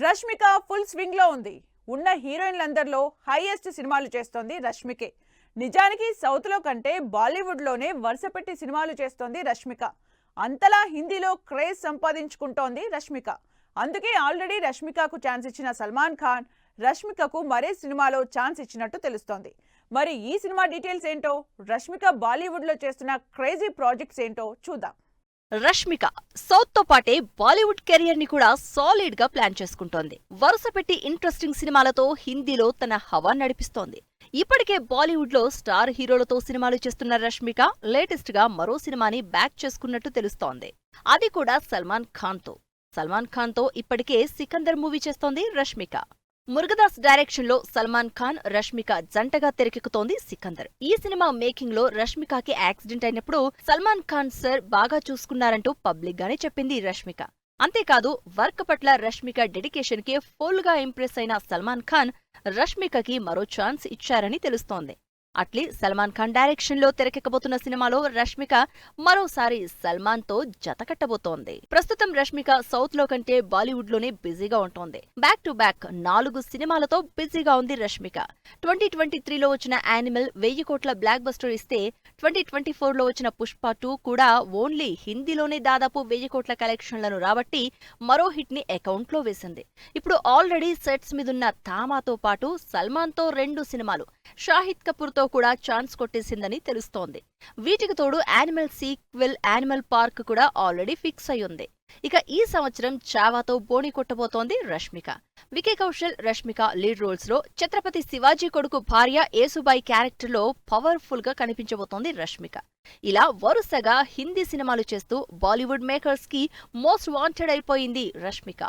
Rashmika full swing లో ఉంది. ఉన్న హీరోయిన్లందరిలో హైయెస్ట్ సినిమాలు చేస్తోంది రష్మికే. నిజానికి సౌత్ లో కంటే బాలీవుడ్ లోనే వరుసపెట్టి సినిమాలు చేస్తోంది రష్మిక. అంతలా హిందీలో క్రేజ్ సంపాదించుకుంటోంది రష్మిక. అందుకే ఆల్రెడీ రష్మికకు ఛాన్స్ ఇచ్చిన సల్మాన్ ఖాన్ రష్మికకు మరే సినిమాలో ఛాన్స్ ఇచ్చినట్టు తెలుస్తోంది. మరి ఈ సినిమా డీటెయిల్స్ ఏంటో, రష్మిక బాలీవుడ్ లో చేస్తున్న క్రేజీ ప్రాజెక్ట్స్ ఏంటో చూద్దాం. రష్మిక సౌత్ తో పాటే బాలీవుడ్ కెరియర్ ని కూడా సాలిడ్ గా ప్లాన్ చేసుకుంటోంది. వరుస పెట్టి ఇంట్రెస్టింగ్ సినిమాలతో హిందీలో తన హవా నడిపిస్తోంది. ఇప్పటికే బాలీవుడ్ లో స్టార్ హీరోలతో సినిమాలు చేస్తున్న రష్మిక లేటెస్ట్ గా మరో సినిమాని బ్యాక్ చేసుకున్నట్టు తెలుస్తోంది. అది కూడా సల్మాన్ ఖాన్ తో ఇప్పటికే సికందర్ మూవీ చేస్తోంది రష్మిక. మురుగదాస్ డైరెక్షన్ లో సల్మాన్ ఖాన్, రష్మిక జంటగా తెరకెక్కుతోంది సికందర్. ఈ సినిమా మేకింగ్ లో రష్మికకి యాక్సిడెంట్ అయినప్పుడు సల్మాన్ ఖాన్ సార్ బాగా చూసుకున్నారంటూ పబ్లిక్ గానే చెప్పింది రష్మిక. అంతేకాదు వర్క్ పట్ల రష్మిక డెడికేషన్ కి ఫుల్ గా ఇంప్రెస్ అయిన సల్మాన్ ఖాన్ రష్మికకి మరో ఛాన్స్ ఇచ్చారని తెలుస్తోంది. అట్లీ సల్మాన్ ఖాన్ డైరెక్షన్ లో తెరకెక్కబోతున్న సినిమాలో రష్మిక మరోసారి సల్మాన్ తో జతకట్టబోతోంది. ప్రస్తుతం రష్మిక సౌత్ లో కంటే బాలీవుడ్ లోనే బిజీగా ఉంటోంది. బ్యాక్ టు బ్యాక్ 4 సినిమాలతో బిజీగా ఉంది రష్మిక. 2023లో వచ్చిన యానిమల్ 1000 కోట్ల బ్లాక్ బస్టర్ ఇస్తే 2024లో వచ్చిన పుష్ప 2 కూడా ఓన్లీ హిందీలోనే దాదాపు 1000 కోట్ల కలెక్షన్లను రాబట్టి మరో హిట్ ని అకౌంట్ లో వేసింది. ఇప్పుడు ఆల్రెడీ సెట్స్ మీదున్న తామాతో పాటు సల్మాన్ తో 2 సినిమాలు, షాహిద్ కపూర్ తో కూడా ఛాన్స్ కొట్టేసిందని తెలుస్తోంది. వీటికి తోడు యానిమల్ సీక్వెల్ యానిమల్ పార్క్ కూడా ఆల్రెడీ ఫిక్స్ అయ్యింది. ఇక ఈ సంవత్సరం చావాతో బోణి కొట్టబోతోంది రష్మిక. వికీ కౌశల్, రష్మిక లీడ్ రోల్స్ లో ఛత్రపతి శివాజీ కొడుకు భార్య యేసుబాయి క్యారెక్టర్ లో పవర్ఫుల్ గా కనిపించబోతోంది రష్మిక. ఇలా వరుసగా హిందీ సినిమాలు చేస్తూ బాలీవుడ్ మేకర్స్ కి మోస్ట్ వాంటెడ్ అయిపోయింది రష్మిక.